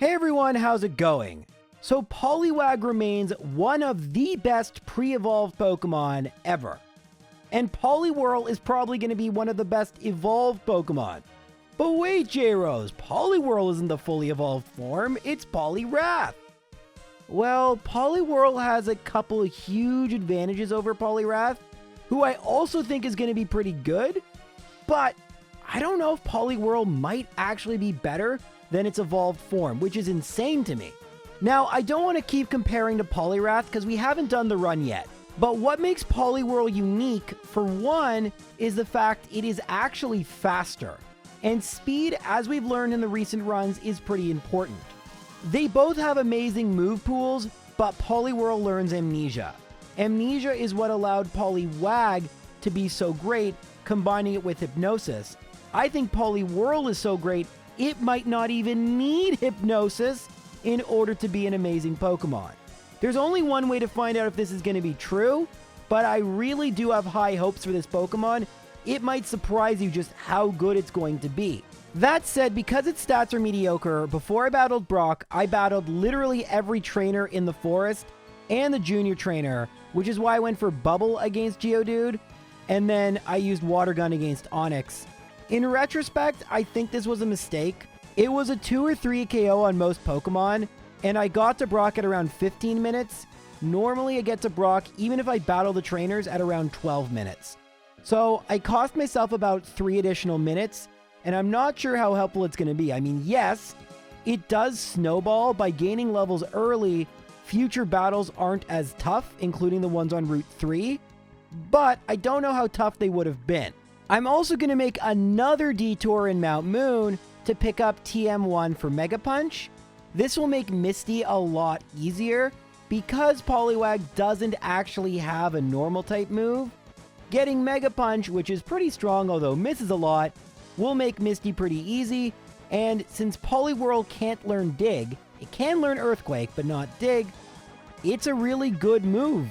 Hey everyone, how's it going? So Poliwag remains one of the best pre-evolved Pokemon ever. And Poliwhirl is probably going to be one of the best evolved Pokemon. But wait, J-Rose, Poliwhirl isn't the fully evolved form, it's Poliwrath. Well, Poliwhirl has a couple of huge advantages over Poliwrath, who I also think is going to be pretty good, but I don't know if Poliwhirl might actually be better than its evolved form, which is insane to me. Now, I don't want to keep comparing to Poliwrath because we haven't done the run yet, but what makes Poliwhirl unique, for one, is the fact it is actually faster, and speed, as we've learned in the recent runs, is pretty important. They both have amazing move pools, but Poliwhirl learns Amnesia. Amnesia is what allowed Poliwag to be so great, combining it with Hypnosis. I think Poliwhirl is so great, it might not even need Hypnosis in order to be an amazing Pokemon. There's only one way to find out if this is going to be true, but I really do have high hopes for this Pokemon. It might surprise you just how good it's going to be. That said, because its stats are mediocre, before I battled Brock, I battled literally every trainer in the forest and the junior trainer, which is why I went for Bubble against Geodude, and then I used Water Gun against Onix. In retrospect, I think this was a mistake. It was a 2 or 3 KO on most Pokemon, and I got to Brock at around 15 minutes. Normally I get to Brock even if I battle the trainers at around 12 minutes. So I cost myself about 3 additional minutes, and I'm not sure how helpful it's going to be. I mean, yes, it does snowball. By gaining levels early, future battles aren't as tough, including the ones on Route 3, but I don't know how tough they would have been. I'm also going to make another detour in Mount Moon to pick up TM1 for Mega Punch. This will make Misty a lot easier because Poliwag doesn't actually have a normal type move. Getting Mega Punch, which is pretty strong although misses a lot, will make Misty pretty easy, and since Poliwhirl can't learn Dig, it can learn Earthquake but not Dig, it's a really good move.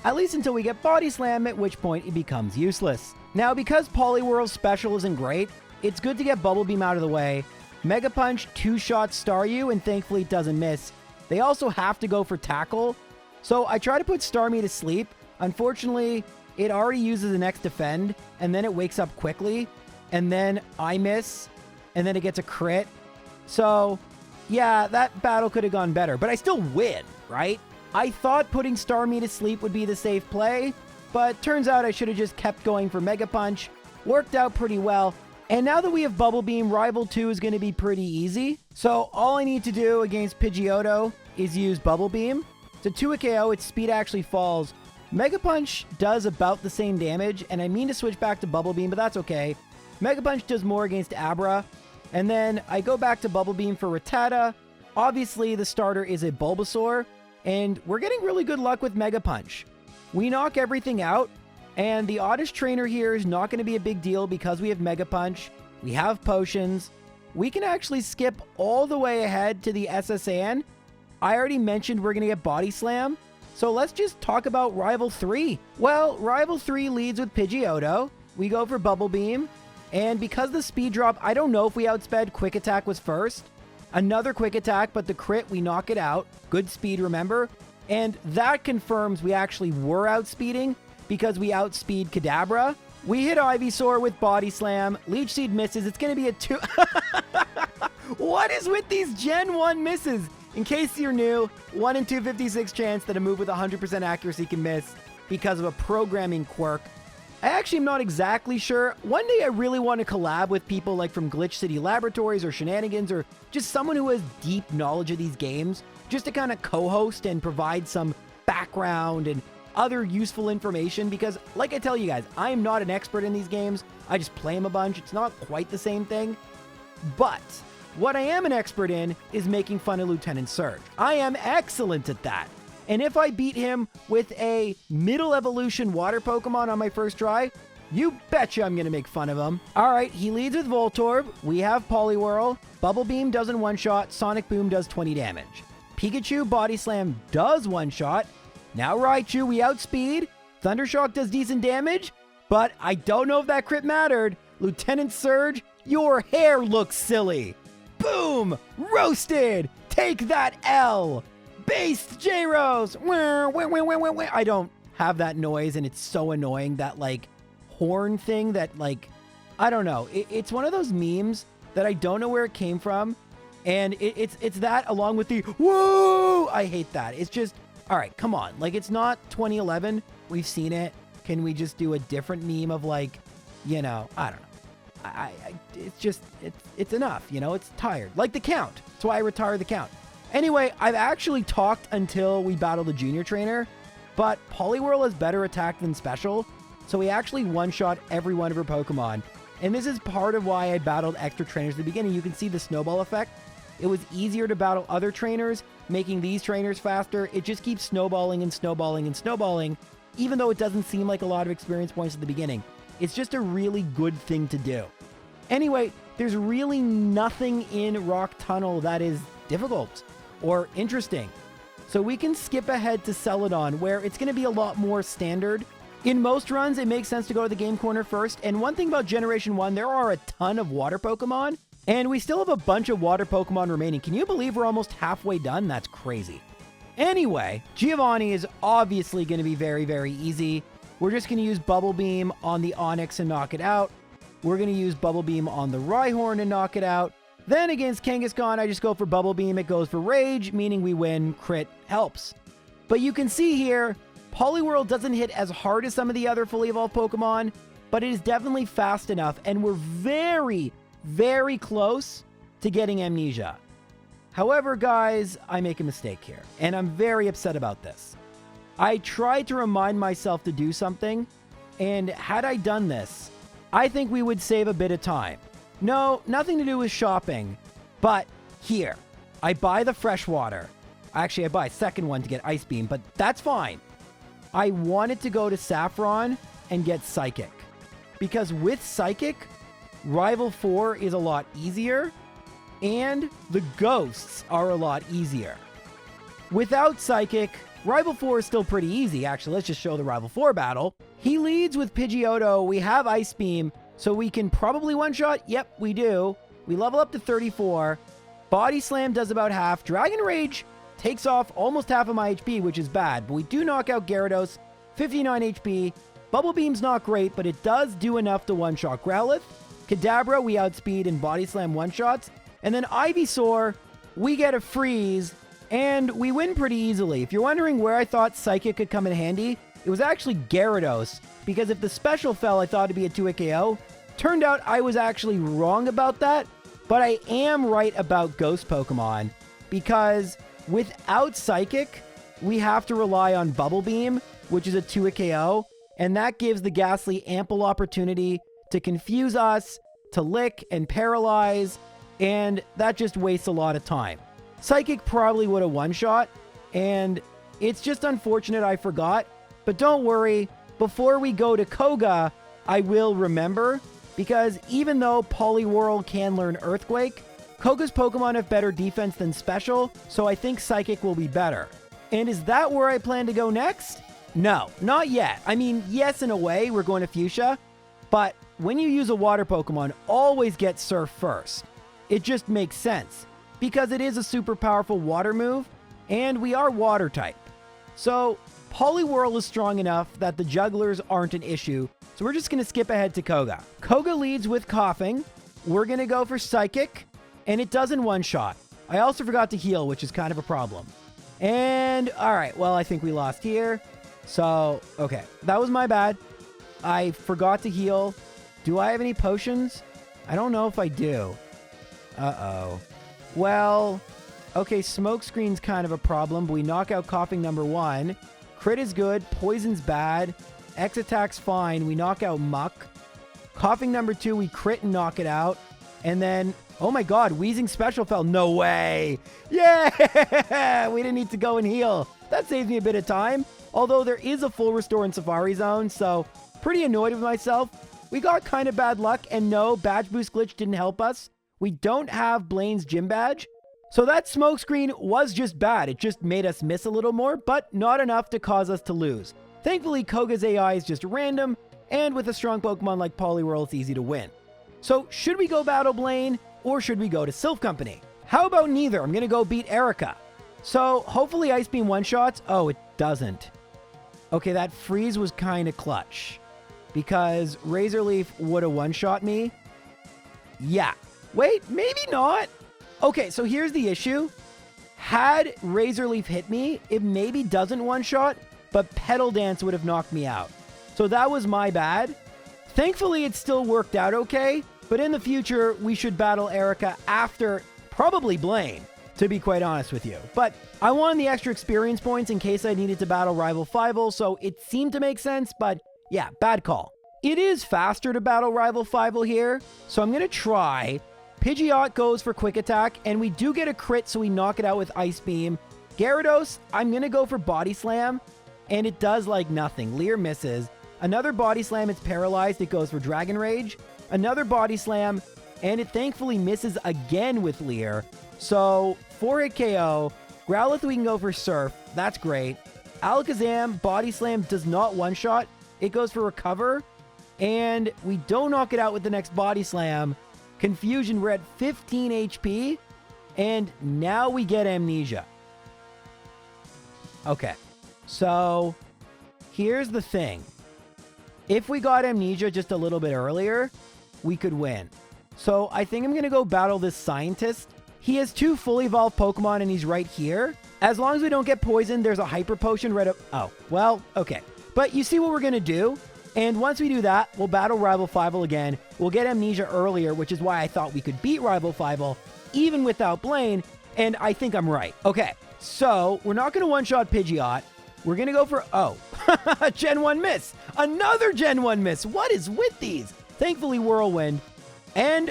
At least until we get Body Slam, at which point it becomes useless. Now, because Poliwhirl's special isn't great, it's good to get Bubble Beam out of the way. Mega Punch 2-shot Staryu, and thankfully it doesn't miss. They also have to go for Tackle, so I try to put Starmie to sleep. Unfortunately, it already uses the next Defend, and then it wakes up quickly, and then I miss, and then it gets a crit. So, yeah, that battle could have gone better, but I still win, right? I thought putting Starmie to sleep would be the safe play, but turns out I should have just kept going for Mega Punch. Worked out pretty well. And now that we have Bubble Beam, Rival 2 is going to be pretty easy. So all I need to do against Pidgeotto is use Bubble Beam. To 2 a KO, its speed actually falls. Mega Punch does about the same damage, and I mean to switch back to Bubble Beam, but that's okay. Mega Punch does more against Abra. And then I go back to Bubble Beam for Rattata. Obviously, the starter is a Bulbasaur, and we're getting really good luck with Mega Punch. We knock everything out, and the Oddish Trainer here is not going to be a big deal because we have Mega Punch, we have Potions. We can actually skip all the way ahead to the SSN. I already mentioned we're going to get Body Slam, so let's just talk about Rival 3. Well, Rival 3 leads with Pidgeotto. We go for Bubble Beam, and because the speed drop, I don't know if we outsped. Quick Attack was first. Another Quick Attack, but the crit, we knock it out. Good speed, remember? And that confirms we actually were outspeeding because we outspeed Kadabra. We hit Ivysaur with Body Slam. Leech Seed misses. It's going to be a 2... What is with these Gen 1 misses? In case you're new, 1 in 256 chance that a move with 100% accuracy can miss because of a programming quirk. I actually am not exactly sure. One day I really want to collab with people like from Glitch City Laboratories or Shenanigans or just someone who has deep knowledge of these games, just to kind of co-host and provide some background and other useful information, because like I tell you guys, I am not an expert in these games. I just play them a bunch. It's not quite the same thing. But what I am an expert in is making fun of Lieutenant Surge. I am excellent at that. And if I beat him with a middle evolution water Pokemon on my first try, you betcha I'm going to make fun of him. All right, he leads with Voltorb. We have Poliwhirl. Bubble Beam doesn't one-shot. Sonic Boom does 20 damage. Pikachu Body Slam does one-shot. Now Raichu, we outspeed. Thundershock does decent damage, but I don't know if that crit mattered. Lieutenant Surge, your hair looks silly. Boom! Roasted! Take that, L! Based J-Rose! I don't have that noise, and it's so annoying, that, like, horn thing that, like, I don't know. It's one of those memes that I don't know where it came from, and it's that along with the woo! I hate that. It's just, all right, come on. Like, it's not 2011. We've seen it. Can we just do a different meme of, like, you know, I don't know. It's just, it's enough, you know, it's tired. Like the count. That's why I retire the count. Anyway, I've actually talked until we battle the junior trainer, but Poliwhirl has better attack than special, so he actually one-shot every one of her Pokemon. And this is part of why I battled extra trainers at the beginning. You can see the snowball effect. It was easier to battle other trainers, making these trainers faster. It just keeps snowballing and snowballing and snowballing, even though it doesn't seem like a lot of experience points at the beginning. It's just a really good thing to do. Anyway, there's really nothing in Rock Tunnel that is difficult or interesting. So we can skip ahead to Celadon, where it's going to be a lot more standard. In most runs, it makes sense to go to the game corner first. And one thing about Generation 1, there are a ton of water Pokemon, and we still have a bunch of water Pokemon remaining. Can you believe we're almost halfway done? That's crazy. Anyway, Giovanni is obviously going to be very, very easy. We're just going to use Bubble Beam on the Onix and knock it out. We're going to use Bubble Beam on the Rhyhorn and knock it out. Then against Kangaskhan, I just go for Bubble Beam. It goes for Rage, meaning we win. Crit helps. But you can see here, Poliwhirl doesn't hit as hard as some of the other fully evolved Pokemon, but it is definitely fast enough, and we're very, very close to getting Amnesia. However, guys, I make a mistake here, and I'm very upset about this. I tried to remind myself to do something, and had I done this, I think we would save a bit of time. No, nothing to do with shopping, but here, I buy the fresh water. Actually, I buy a second one to get Ice Beam, but that's fine. I wanted to go to Saffron and get Psychic, because with Psychic, Rival 4 is a lot easier, and the Ghosts are a lot easier. Without Psychic, Rival 4 is still pretty easy, actually. Let's just show the Rival 4 battle. He leads with Pidgeotto. We have Ice Beam, so we can probably one-shot. Yep, we do. We level up to 34. Body Slam does about half. Dragon Rage takes off almost half of my HP, which is bad. But we do knock out Gyarados, 59 HP. Bubble Beam's not great, but it does do enough to one-shot Growlithe. Kadabra, we outspeed and Body Slam one-shots. And then Ivysaur, we get a freeze, and we win pretty easily. If you're wondering where I thought Psychic could come in handy, it was actually Gyarados, because if the special fell, I thought it'd be a 2-hit KO. Turned out I was actually wrong about that, but I am right about Ghost Pokemon, because without Psychic, we have to rely on Bubble Beam, which is a 2-hit KO, and that gives the Ghastly ample opportunity to confuse us, to lick and paralyze, and that just wastes a lot of time. Psychic probably would have one-shot, and it's just unfortunate I forgot. But don't worry, before we go to Koga, I will remember, because even though Poliwhirl can learn Earthquake, Koga's Pokemon have better defense than Special, so I think Psychic will be better. And is that where I plan to go next? No, not yet. I mean, yes, in a way, we're going to Fuchsia, but when you use a water Pokemon, always get Surf first. It just makes sense, because it is a super powerful water move, and we are water type. So Poliwhirl is strong enough that the jugglers aren't an issue, so we're just going to skip ahead to Koga. Koga leads with Coughing. We're going to go for Psychic, and it doesn't one-shot. I also forgot to heal, which is kind of a problem. And, alright, well, I think we lost here. So, okay, that was my bad. I forgot to heal. Do I have any potions? I don't know if I do. Uh-oh. Well, okay, Smokescreen's kind of a problem, but we knock out Coughing number 1. Crit is good. Poison's bad. X attack's fine. We knock out Muck. Coughing number 2, we crit and knock it out. And then, oh my god, Wheezing Special fell. No way. Yeah! We didn't need to go and heal. That saves me a bit of time. Although there is a full restore in Safari Zone, so pretty annoyed with myself. We got kind of bad luck, and no, Badge Boost Glitch didn't help us. We don't have Blaine's Gym Badge. So that Smokescreen was just bad. It just made us miss a little more, but not enough to cause us to lose. Thankfully, Koga's AI is just random, and with a strong Pokemon like Poliwhirl, it's easy to win. So should we go battle Blaine, or should we go to Sylph Company? How about neither? I'm going to go beat Erika. So hopefully Ice Beam one-shots. Oh, it doesn't. Okay, that freeze was kind of clutch because Razor Leaf would have one-shot me. Yeah. Wait, maybe not. Okay, so here's the issue. Had Razor Leaf hit me, it maybe doesn't one-shot, but Petal Dance would have knocked me out. So that was my bad. Thankfully, it still worked out okay, but in the future, we should battle Erika after probably Blaine, to be quite honest with you. But I wanted the extra experience points in case I needed to battle Rival Fivel, so it seemed to make sense, but yeah, bad call. It is faster to battle Rival Fivel here, so I'm going to try. Pidgeot goes for Quick Attack, and we do get a crit, so we knock it out with Ice Beam. Gyarados, I'm going to go for Body Slam, and it does like nothing. Leer misses. Another Body Slam, it's paralyzed, it goes for Dragon Rage. Another Body Slam, and it thankfully misses again with Leer. So, 4-hit KO. Growlithe, we can go for Surf. That's great. Alakazam, Body Slam does not one-shot. It goes for Recover. And we don't knock it out with the next Body Slam. Confusion, we're at 15 HP. And now we get Amnesia. Okay. So, here's the thing. If we got Amnesia just a little bit earlier, we could win. So, I think I'm going to go battle this Scientist. He has 2 fully evolved Pokemon, and he's right here. As long as we don't get poisoned, there's a Hyper Potion right up... Oh, well, okay. But you see what we're going to do? And once we do that, we'll battle Rival Fivel again. We'll get Amnesia earlier, which is why I thought we could beat Rival Fivel, even without Blaine, and I think I'm right. Okay, so we're not going to one-shot Pidgeot. We're going to go for... Oh, Gen 1 miss. Another Gen 1 miss. What is with these? Thankfully, Whirlwind. And...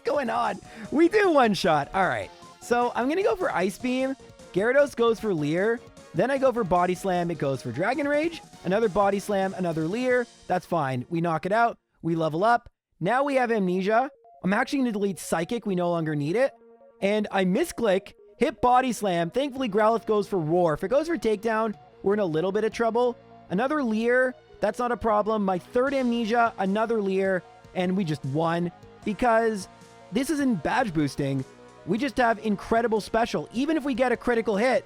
going on? We do one-shot. All right. So I'm going to go for Ice Beam. Gyarados goes for Leer. Then I go for Body Slam. It goes for Dragon Rage. Another Body Slam. Another Leer. That's fine. We knock it out. We level up. Now we have Amnesia. I'm actually going to delete Psychic. We no longer need it. And I misclick. Hit Body Slam. Thankfully, Growlithe goes for Roar. If it goes for Takedown, we're in a little bit of trouble. Another Leer. That's not a problem. My third Amnesia. Another Leer. And we just won. Because... this isn't badge boosting. We just have incredible special. Even if we get a critical hit.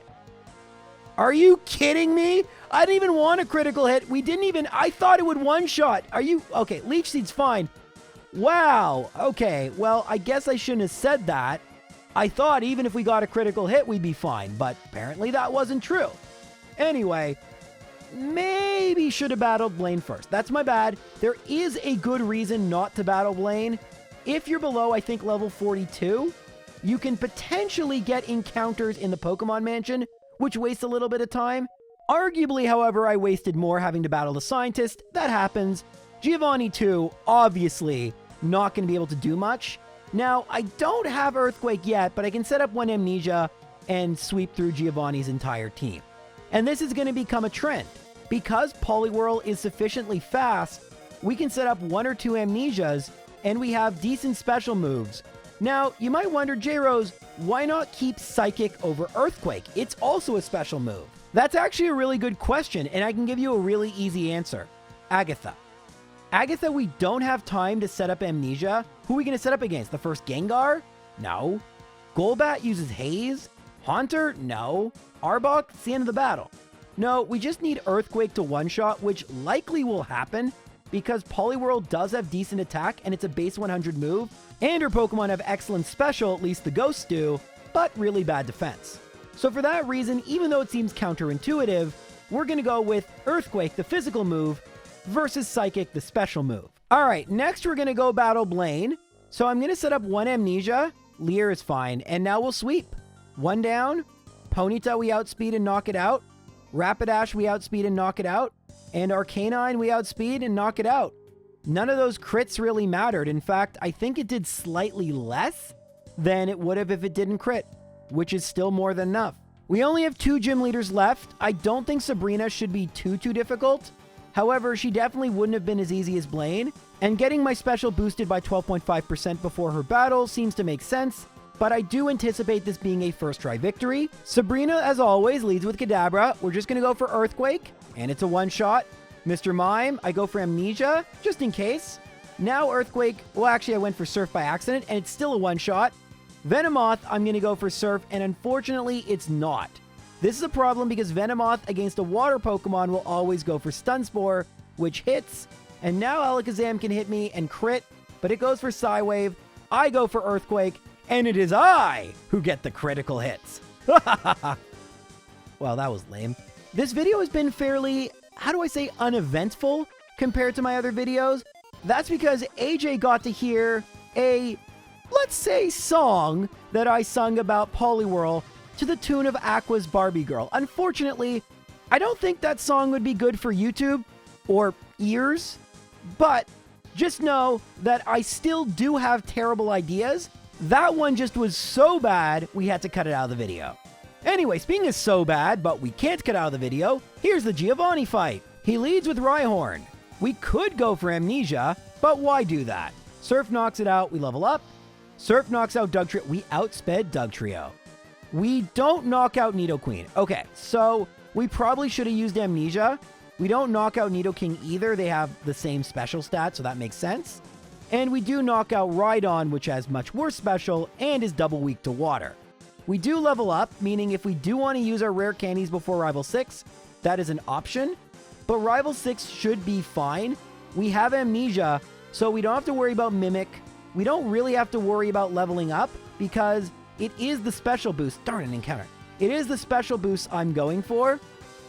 Are you kidding me? I didn't even want a critical hit. We didn't even... I thought it would one-shot. Are you... Okay, Leech Seed's fine. Wow. Okay, well, I guess I shouldn't have said that. I thought even if we got a critical hit, we'd be fine. But apparently that wasn't true. Anyway, maybe should have battled Blaine first. That's my bad. There is a good reason not to battle Blaine. If you're below, I think, level 42, you can potentially get encounters in the Pokemon Mansion, which wastes a little bit of time. Arguably, however, I wasted more having to battle the Scientist. That happens. Giovanni 2, obviously, not going to be able to do much. Now, I don't have Earthquake yet, but I can set up one Amnesia and sweep through Giovanni's entire team. And this is going to become a trend. Because Poliwhirl is sufficiently fast, we can set up 1 or 2 Amnesias, and we have decent special moves. Now, you might wonder, J-Rose, why not keep Psychic over Earthquake? It's also a special move. That's actually a really good question, and I can give you a really easy answer. Agatha. Agatha, we don't have time to set up Amnesia. Who are we going to set up against? The first Gengar? No. Golbat uses Haze? Haunter? No. Arbok? It's the end of the battle. No, we just need Earthquake to one-shot, which likely will happen, because Poliwhirl does have decent attack, and it's a base 100 move, and her Pokemon have excellent special, at least the Ghosts do, but really bad defense. So for that reason, even though it seems counterintuitive, we're going to go with Earthquake, the physical move, versus Psychic, the special move. Alright, next we're going to go battle Blaine. So I'm going to set up 1 Amnesia, Leer is fine, and now we'll sweep. 1 down, Ponyta we outspeed and knock it out, Rapidash we outspeed and knock it out, and Arcanine we outspeed and knock it out. None of those crits really mattered. In fact, I think it did slightly less than it would have if it didn't crit, which is still more than enough. We only have 2 gym leaders left. I don't think Sabrina should be too difficult. However, she definitely wouldn't have been as easy as Blaine, and getting my special boosted by 12.5% before her battle seems to make sense, but I do anticipate this being a first try victory. Sabrina, as always, leads with Kadabra. We're just going to go for Earthquake, and it's a one-shot. Mr. Mime, I go for Amnesia, just in case. Now Earthquake, well actually I went for Surf by accident, and it's still a one-shot. Venomoth, I'm going to go for Surf, and unfortunately it's not. This is a problem because Venomoth against a water Pokemon will always go for Stun Spore, which hits, and now Alakazam can hit me and crit, but it goes for Psywave, I go for Earthquake, and it is I who get the critical hits. Well, that was lame. This video has been fairly, how do I say, uneventful compared to my other videos. That's because AJ got to hear a, let's say, song that I sung about Poliwhirl to the tune of Aqua's Barbie Girl. Unfortunately, I don't think that song would be good for YouTube or ears, but just know that I still do have terrible ideas. That one just was so bad, we had to cut it out of the video. Anyway, speaking of so bad, but we can't cut out of the video, here's the Giovanni fight. He leads with Rhyhorn. We could go for Amnesia, but why do that? Surf knocks it out, we level up. Surf knocks out Dugtrio, we outsped Dugtrio. We don't knock out Nidoqueen. Okay, so we probably should have used Amnesia. We don't knock out Nidoking either, they have the same special stat, so that makes sense. And we do knock out Rhydon, which has much worse special and is double weak to water. We do level up, meaning if we do want to use our rare candies before Rival 6, that is an option. But Rival 6 should be fine. We have Amnesia, so we don't have to worry about Mimic. We don't really have to worry about leveling up because it is the special boost. Darn, an encounter. It is the special boost I'm going for.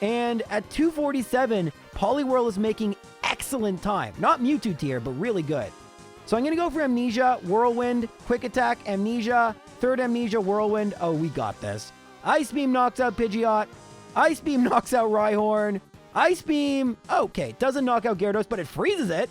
And at 247, Poliwhirl is making excellent time. Not Mewtwo tier, but really good. So I'm going to go for Amnesia, Whirlwind, Quick Attack, Amnesia, third Amnesia, Whirlwind. Oh, we got this. Ice Beam knocks out Pidgeot. Ice Beam knocks out Rhyhorn. Ice Beam, okay, doesn't knock out Gyarados, but it freezes it.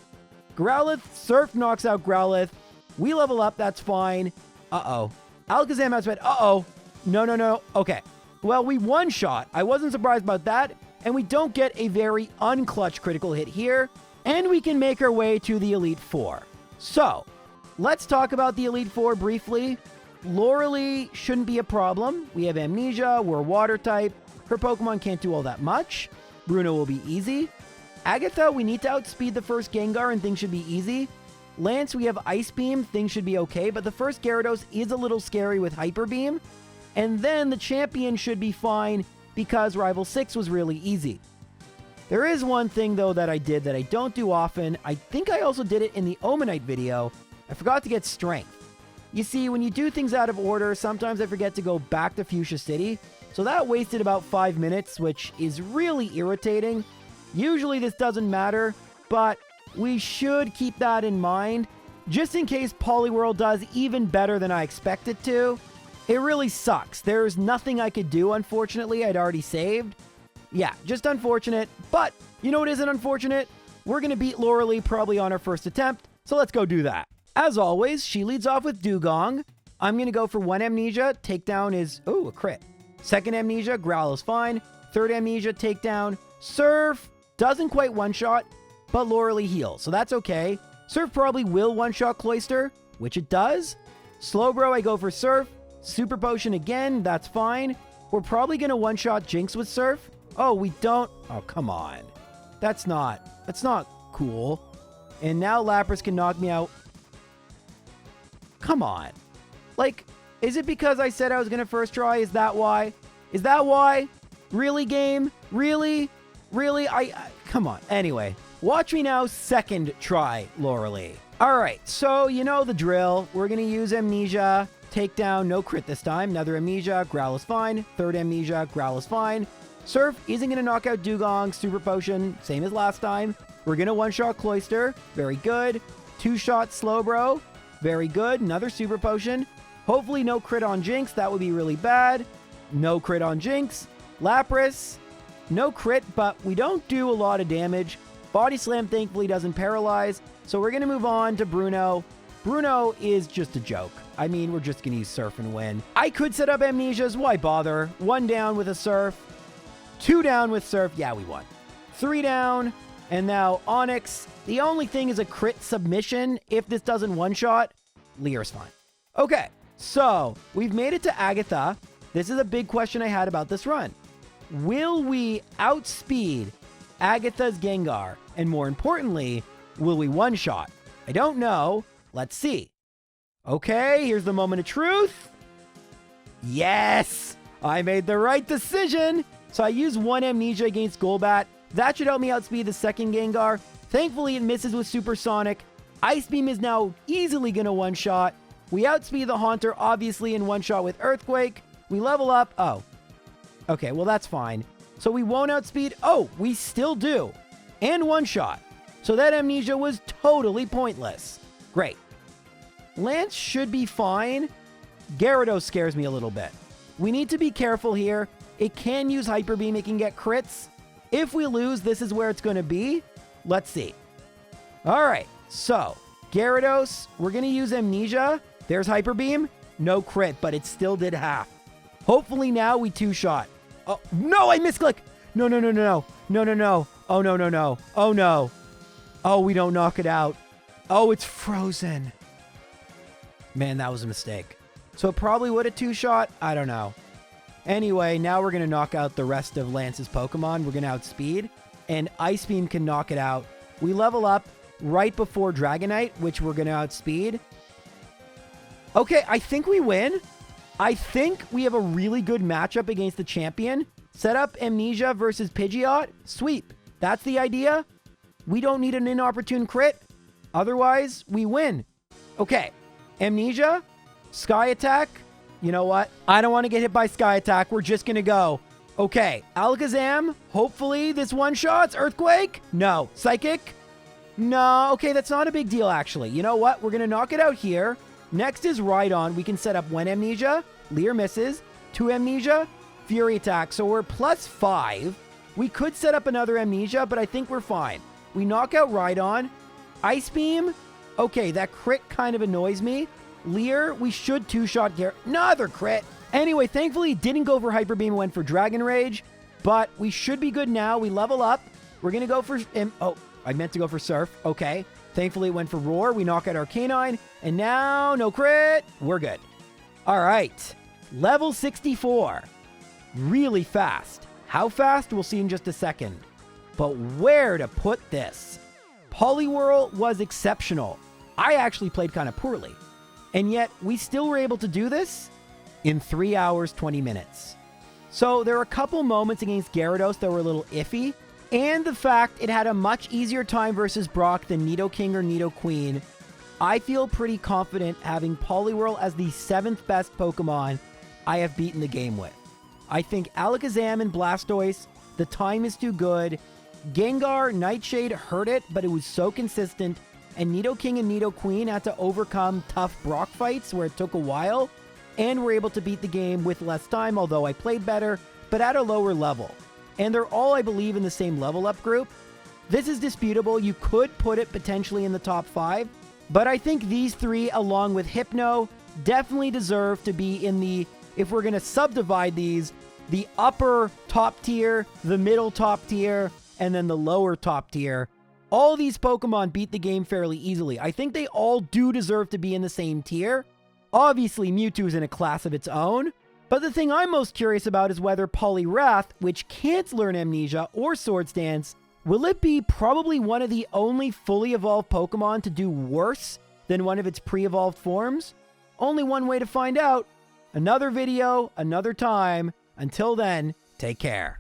Growlithe, Surf knocks out Growlithe. We level up, that's fine. Uh-oh. Alakazam outsped. Uh-oh. No. Okay. Well, we one-shot. I wasn't surprised about that. And we don't get a very unclutch critical hit here. And we can make our way to the Elite Four. So, let's talk about the Elite Four briefly. Lorelie shouldn't be a problem. We have Amnesia, we're water type. Her Pokemon can't do all that much. Bruno will be easy. Agatha, we need to outspeed the first Gengar and things should be easy. Lance, we have Ice Beam, things should be okay, but the first Gyarados is a little scary with Hyper Beam. And then the champion should be fine because Rival 6 was really easy. There is one thing though that I did that I don't do often. I think I also did it in the Omanite video. I forgot to get Strength. You see, when you do things out of order, sometimes I forget to go back to Fuchsia City. So that wasted about 5 minutes, which is really irritating. Usually this doesn't matter, but we should keep that in mind, just in case Poliwhirl does even better than I expect it to. It really sucks. There's nothing I could do, unfortunately. I'd already saved. Yeah, just unfortunate, but you know what isn't unfortunate? We're going to beat Lorelie probably on our first attempt, so let's go do that. As always, she leads off with Dugong. I'm going to go for one Amnesia. Takedown is, oh, a crit. Second Amnesia, Growl is fine. Third Amnesia, takedown. Surf doesn't quite one-shot, but Lorelie heals, so that's okay. Surf probably will one-shot Cloyster, which it does. Slowbro, I go for Surf. Super Potion again, that's fine. We're probably going to one-shot Jinx with Surf. Oh, we don't. Oh, come on. That's not cool. And now Lapras can knock me out. Come on. Like, is it because I said I was going to first try? Is that why? Is that why? Really, game? Really? Really? Come on. Anyway, watch me now second try Lorelie. All right, so you know the drill. We're going to use Amnesia. Takedown, no crit this time. Another Amnesia, Growl is fine. Third Amnesia, Growl is fine. Surf isn't going to knock out Dugong. Super Potion, same as last time. We're going to one-shot Cloyster. Very good. Two-shot Slowbro. Very good. Another Super Potion. Hopefully no crit on Jinx. That would be really bad. No crit on Jinx. Lapras. No crit, but we don't do a lot of damage. Body Slam thankfully doesn't paralyze. So we're going to move on to Bruno. Bruno is just a joke. I mean, we're just going to use Surf and win. I could set up Amnesias. Why bother? 1 down with a Surf. 2 down with Surf. Yeah, we won. 3 down. And now Onyx. The only thing is a crit submission. If this doesn't one-shot, Leer's fine. Okay, so we've made it to Agatha. This is a big question I had about this run. Will we outspeed Agatha's Gengar? And more importantly, will we one-shot? I don't know. Let's see. Okay, here's the moment of truth. Yes! I made the right decision. So I use 1 Amnesia against Golbat. That should help me outspeed the second Gengar. Thankfully, it misses with Supersonic. Ice Beam is now easily going to one-shot. We outspeed the Haunter, obviously, in one-shot with Earthquake. We level up. Oh. Okay, well, that's fine. So we won't outspeed. Oh, we still do. And one-shot. So that Amnesia was totally pointless. Great. Lance should be fine. Gyarados scares me a little bit. We need to be careful here. It can use Hyper Beam. It can get crits. If we lose, this is where it's going to be. Let's see. All right. So, Gyarados, we're going to use Amnesia. There's Hyper Beam. No crit, but it still did half. Hopefully now we two-shot. Oh, no, I misclick. No, no, no, no, no. No, no, no. Oh, no, no, no. Oh, no. Oh, we don't knock it out. Oh, it's frozen. Man, that was a mistake. So it probably would have two-shot. I don't know. Anyway, now we're going to knock out the rest of Lance's Pokemon. We're going to outspeed. And Ice Beam can knock it out. We level up right before Dragonite, which we're going to outspeed. Okay, I think we win. I think we have a really good matchup against the champion. Set up Amnesia versus Pidgeot. Sweep. That's the idea. We don't need an inopportune crit. Otherwise, we win. Okay. Amnesia. Sky Attack. You know what? I don't want to get hit by Sky Attack. We're just going to go. Okay. Alakazam. Hopefully this one-shots. Earthquake. No. Psychic. No. Okay, that's not a big deal, actually. You know what? We're going to knock it out here. Next is Rhydon. We can set up 1 Amnesia. Leer misses. 2 Amnesia. Fury Attack. So we're +5. We could set up another Amnesia, but I think we're fine. We knock out Rhydon. Ice Beam. Okay, that crit kind of annoys me. Leer, we should two-shot Garrett. Another crit. Anyway, thankfully, didn't go for Hyper Beam, went for Dragon Rage. But we should be good now. We level up. We're going to go for... Oh, I meant to go for Surf. Okay. Thankfully, it went for Roar. We knock out Arcanine. And now, no crit. We're good. All right. Level 64. Really fast. How fast? We'll see in just a second. But where to put this? Poliwhirl was exceptional. I actually played kind of poorly. And yet, we still were able to do this in 3 hours, 20 minutes. So there are a couple moments against Gyarados that were a little iffy. And the fact it had a much easier time versus Brock than Nidoking or Nidoqueen. I feel pretty confident having Poliwhirl as the 7th best Pokemon I have beaten the game with. I think Alakazam and Blastoise, the time is too good. Gengar, Nightshade hurt it, but it was so consistent. And Nidoking and Nidoqueen had to overcome tough Brock fights where it took a while. And were able to beat the game with less time, although I played better, but at a lower level. And they're all, I believe, in the same level up group. This is disputable. You could put it potentially in the top 5. But I think these 3, along with Hypno, definitely deserve to be in the, if we're going to subdivide these, the upper top tier, the middle top tier, and then the lower top tier. All these Pokemon beat the game fairly easily. I think they all do deserve to be in the same tier. Obviously, Mewtwo is in a class of its own. But the thing I'm most curious about is whether Poliwrath, which can't learn Amnesia or Swords Dance, will it be probably one of the only fully evolved Pokemon to do worse than one of its pre-evolved forms? Only one way to find out. Another video, another time. Until then, take care.